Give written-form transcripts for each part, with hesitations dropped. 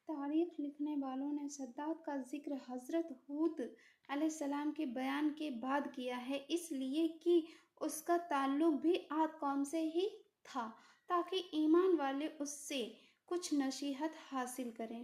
تاریخ لکھنے والوں نے شداد کا ذکر حضرت ہود علیہ السلام کے بیان کے بعد کیا ہے، اس لیے کہ اس کا تعلق بھی عاد قوم سے ہی تھا، تاکہ ایمان والے اس سے کچھ نصیحت حاصل کریں۔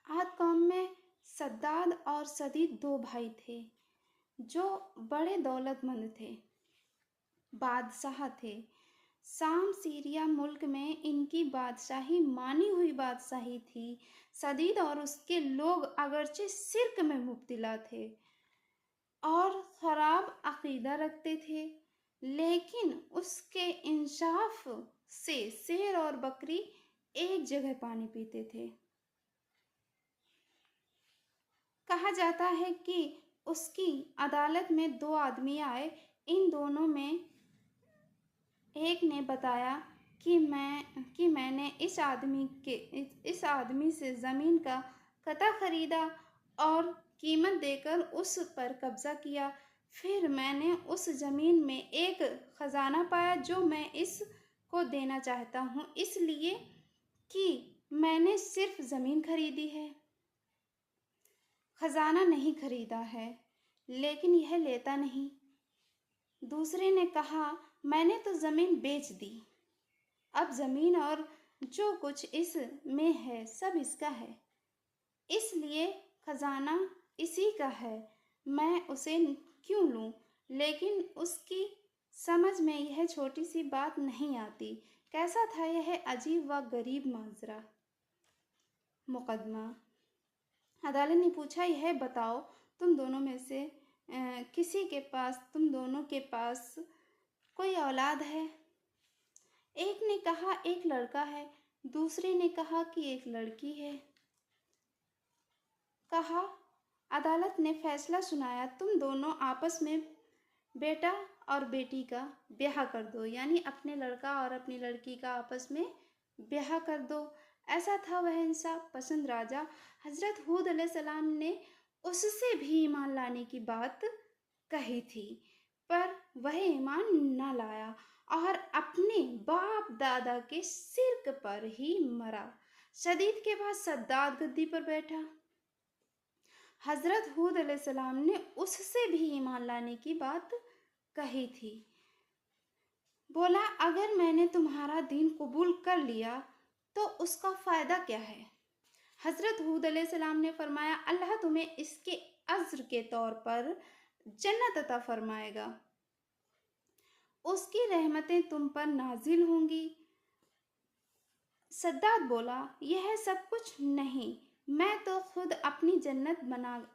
عاد قوم میں شداد اور شدید دو بھائی تھے جو بڑے دولت مند تھے، بادشاہ تھے۔ شام سیریا ملک میں ان کی بادشاہی مانی ہوئی بادشاہی تھی۔ شدید اور اس کے لوگ اگرچہ شرک میں مبتلا تھے اور خراب عقیدہ رکھتے تھے، لیکن اس کے انصاف سے شیر اور بکری ایک جگہ پانی پیتے تھے۔ کہا جاتا ہے کہ اس کی عدالت میں دو آدمی آئے۔ ان دونوں میں ایک نے بتایا کہ میں نے اس آدمی سے زمین کا قطع خریدا اور قیمت دے کر اس پر قبضہ کیا۔ پھر میں نے اس زمین میں ایک خزانہ پایا جو میں اس کو دینا چاہتا ہوں، اس لیے کہ میں نے صرف زمین خریدی ہے، خزانہ نہیں خریدا ہے، لیکن یہ لیتا نہیں۔ دوسرے نے کہا، میں نے تو زمین بیچ دی، اب زمین اور جو کچھ اس میں ہے سب اس کا ہے، اس لیے خزانہ اسی کا ہے، میں اسے کیوں لوں؟ لیکن اس کی سمجھ میں یہ چھوٹی سی بات نہیں آتی۔ کیسا تھا یہ عجیب و غریب ماجرا؟ مقدمہ۔ عدالت نے پوچھا، یہ بتاؤ تم دونوں میں سے تم دونوں کے پاس کوئی اولاد ہے؟ ایک نے کہا ایک لڑکا ہے، دوسرے نے کہا کہ ایک لڑکی ہے۔ کہا، عدالت نے فیصلہ سنایا، تم دونوں آپس میں بیٹا اور بیٹی کا بیاہ کر دو، یعنی اپنے لڑکا اور اپنی لڑکی کا آپس میں بیاہ کر دو۔ ایسا تھا وہ انصاف پسند راجا۔ حضرت ہود علیہ السلام نے اس سے بھی ایمان لانے کی بات کہی تھی، پر وہ ایمان نہ لایا اور اپنے باپ دادا کے شرک پر ہی مرا۔ شدید کے بعد شداد گدی پر بیٹھا۔ حضرت ہود علیہ السلام نے اس سے بھی ایمان لانے کی بات کہی تھی۔ بولا، اگر میں نے تمہارا دین قبول کر لیا تو اس کا فائدہ کیا ہے؟ حضرت ہود علیہ السلام نے فرمایا، اللہ تمہیں اس کے اجر کے طور پر جنت عطا فرمائے گا، اس کی رحمتیں تم پر نازل ہوں گی۔ شداد بولا، یہ سب کچھ نہیں، میں تو خود اپنی جنت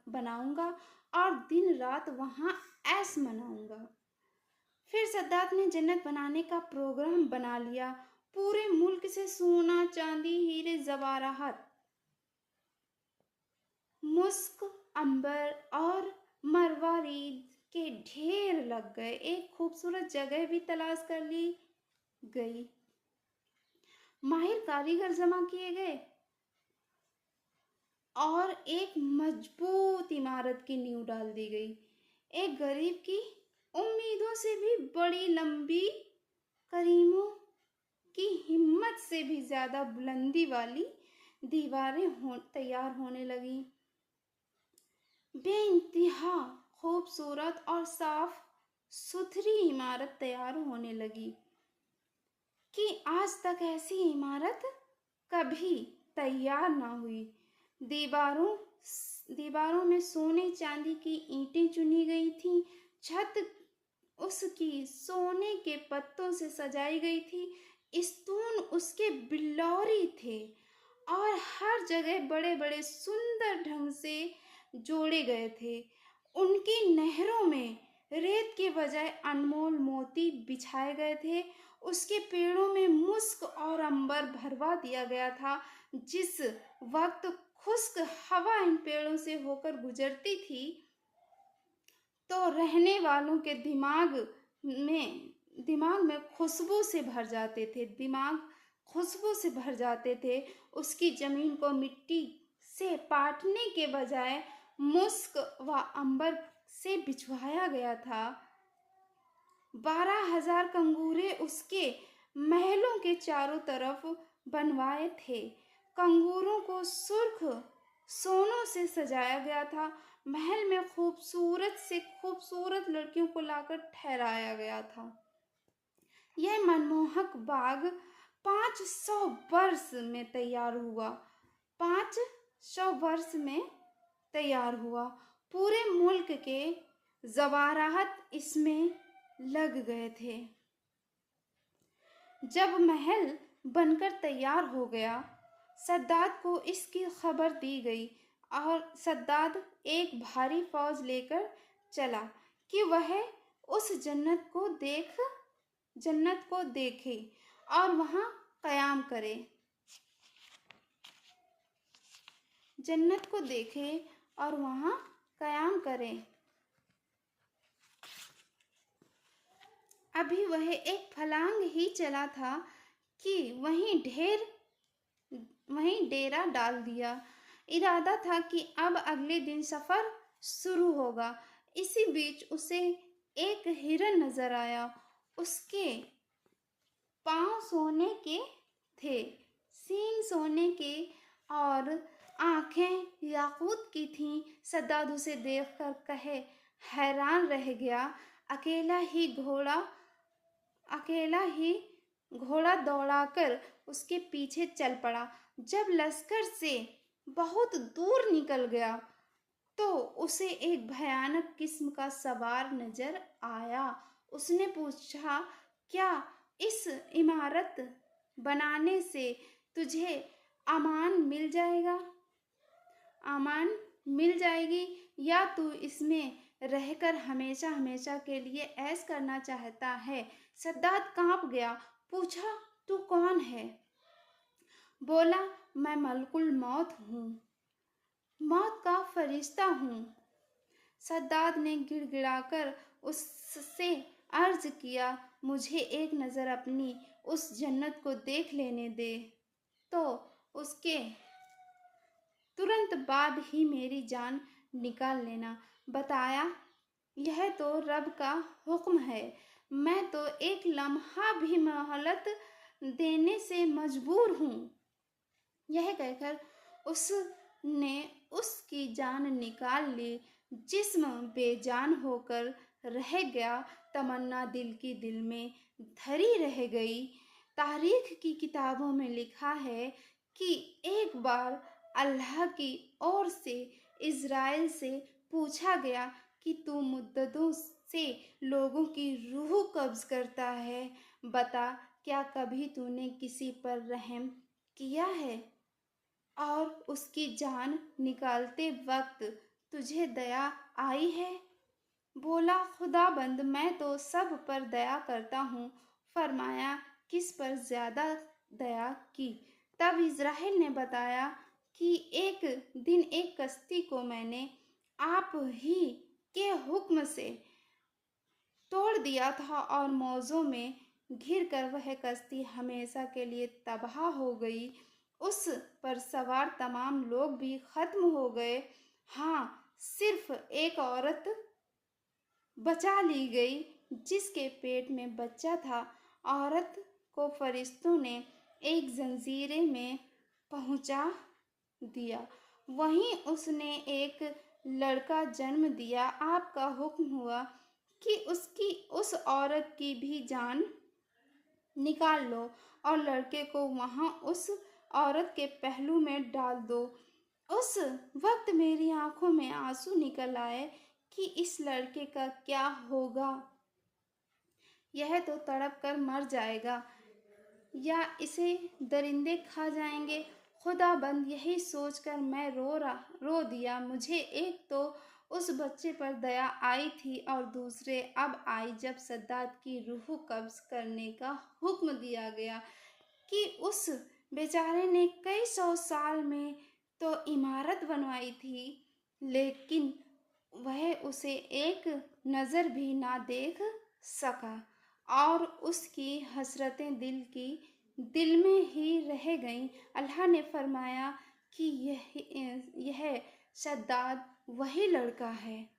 بناؤں گا اور دن رات وہاں عیش مناؤں گا۔ پھر شداد نے جنت بنانے کا پروگرام بنا لیا۔ پورے ملک سے سونا، چاندی، ہیرے زواہرات، مسک، عنبر اور مروارید کے ڈھیر لگ گئے۔ ایک خوبصورت جگہ بھی تلاش کر لی گئی، ماہر کاریگر جمع کیے گئے اور ایک مضبوط عمارت کی نیو ڈال دی گئی۔ ایک غریب کی امیدوں سے بھی بڑی لمبی، کریموں کی ہمت سے بھی زیادہ بلندی والی دیواریں تیار ہونے لگیں۔ بے انتہا خوبصورت اور صاف ستھری عمارت تیار ہونے لگی کہ آج تک ایسی عمارت کبھی تیار نہ ہوئی۔ دیواروں میں سونے چاندی کی اینٹیں چنی گئی تھیں، چھت اس کی سونے کے پتوں سے سجائی گئی تھی، ستون اس کے بلوری تھے اور ہر جگہ بڑے بڑے سندر ڈھنگ سے جوڑے گئے تھے۔ ان کی نہروں میں ریت کے بجائے انمول موتی بچھائے گئے تھے، اس کے پیڑوں میں مسک اور عنبر بھروا دیا گیا تھا۔ جس وقت خشک ہوا ان پیڑوں سے ہو کر گزرتی تھی تو رہنے والوں کے دماغ میں خوشبو سے بھر جاتے تھے۔ اس کی زمین کو مٹی سے پاٹنے کے بجائے مسک و عنبر سے بچھوایا گیا تھا۔ 12,000 کنگورے اس کے محلوں کے چاروں طرف بنوائے تھے कंगूरों को सुर्ख सोनों से सजाया गया था। महल में खूबसूरत से खूबसूरत लड़कियों को लाकर ठहराया गया था। यह मनमोहक बाग 500 वर्ष में तैयार हुआ। 500 वर्ष में तैयार हुआ। पूरे मुल्क के ज़वारात इसमें लग गए थे। जब महल बनकर तैयार हो गया, सद्दाद को इसकी खबर दी गई और सद्दाद एक भारी फौज लेकर चला कि वह उस जन्नत को देखे और वहाँ क़याम करे। जन्नत को देखे और वहाँ क़याम करे। अभी वह एक फलांग ही चला था कि वहीं डेरा डाल दिया। इरादा था कि अब अगले दिन सफ़र शुरू होगा। इसी बीच उसे एक हिरन नजर आया। उसके पाँव सोने के थे, सींग सोने के और आंखें याकूत की थीं। सद्दाद उसे देखकर हैरान रह गया। अकेला ही घोड़ा दौड़ाकर उसके पीछे चल पड़ा। जब लश्कर से बहुत दूर निकल गया तो उसे एक भयानक किस्म का सवार नजर आया। उसने पूछा, क्या इस इमारत बनाने से तुझे अमान मिल जाएगी या तू इसमें रहकर हमेशा हमेशा के लिए ऐश करना चाहता है? सद्दाद कांप गया। पूछा, तू कौन है? बोला, मैं मलकुल मौत हूँ, मौत का फरिश्ता हूँ। सद्दाद ने गिड़गिड़ाकर उससे अर्ज किया, मुझे एक नज़र अपनी उस जन्नत को देख लेने दे, तो उसके तुरंत बाद ही मेरी जान निकाल लेना। बताया, यह तो रब का हुक्म है, मैं तो एक लम्हा भी मोहलत देने से मजबूर हूँ। यह कहकर उसने उसकी जान निकाल ली। जिस्म बेजान होकर रह गया, तमन्ना दिल में धरी रह गई। तारीख की किताबों में लिखा है कि एक बार अल्लाह की ओर से इज़राइल से पूछा गया कि तू मुद्दतों से लोगों की रूह कब्ज करता है, बता, क्या कभी तूने किसी पर रहम किया है और उसकी जान निकालते वक्त तुझे दया आई है? बोला, खुदाबंद, मैं तो सब पर दया करता हूँ। फरमाया, किस पर ज़्यादा दया की? तब इज़राइल ने बताया कि एक दिन एक कश्ती को मैंने आप ही के हुक्म से तोड़ दिया था और मौजों में घिरकर वह कश्ती हमेशा के लिए तबाह हो गई। उस पर सवार तमाम लोग भी खत्म हो गए। हाँ, सिर्फ एक औरत बचा ली गई जिसके पेट में बच्चा था। औरत को फरिश्तों ने एक जंजीरे में पहुंचा दिया। वहीं उसने एक लड़का जन्म दिया। आपका हुक्म हुआ कि उस औरत की भी जान निकाल लो और लड़के को वहां उस औरत के पहलू में डाल दो। उस वक्त मेरी आंखों में आंसू निकल आए कि इस लड़के का क्या होगा। यह तो तड़प कर मर जाएगा या इसे दरिंदे खा जाएंगे। खुदाबंद, यही सोचकर मैं रो दिया। मुझे एक तो उस बच्चे पर दया आई थी और दूसरे अब आई जब सद्दाद की रूह कब्ज करने का हुक्म दिया गया कि उस बेचारे ने कई 100 साल में तो इमारत बनवाई थी, लेकिन वह उसे एक नज़र भी ना देख सका और उसकी हसरतें दिल में ही रह गईं। अल्लाह ने फरमाया कि यह सद्दाद वही लड़का है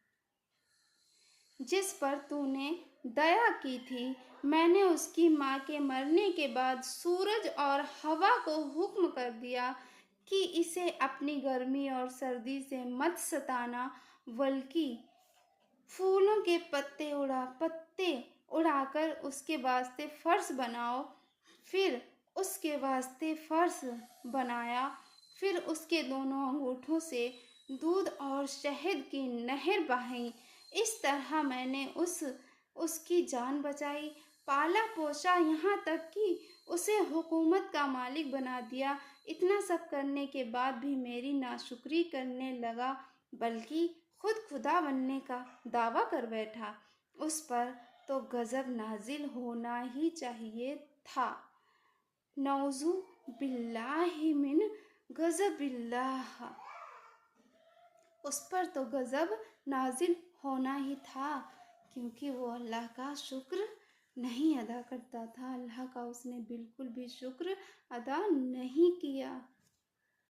जिस पर तूने दया की थी। मैंने उसकी माँ के मरने के बाद सूरज और हवा को हुक्म कर दिया कि इसे अपनी गर्मी और सर्दी से मत सताना, बल्कि फूलों के पत्ते उड़ाकर उसके वास्ते फर्श बनाओ। फिर उसके वास्ते फर्श बनाया। फिर उसके दोनों अंगूठों से दूध और शहद की नहर बहाई। इस तरह मैंने उसकी जान बचाई, पाला पोसा, यहाँ तक कि उसे हुकूमत का मालिक बना दिया। इतना सब करने के बाद भी मेरी नाशुक्री करने लगा, बल्कि खुद खुदा बनने का दावा कर बैठा। उस पर तो गजब नाजिल होना ही चाहिए था। नौजु बिल्लाहि मिन गजबिल्लाह। उस पर तो गजब नाजिल होना ही था, क्योंकि वो अल्लाह का शुक्र नहीं अदा करता था। अल्लाह का उसने बिल्कुल भी शुक्र अदा नहीं किया।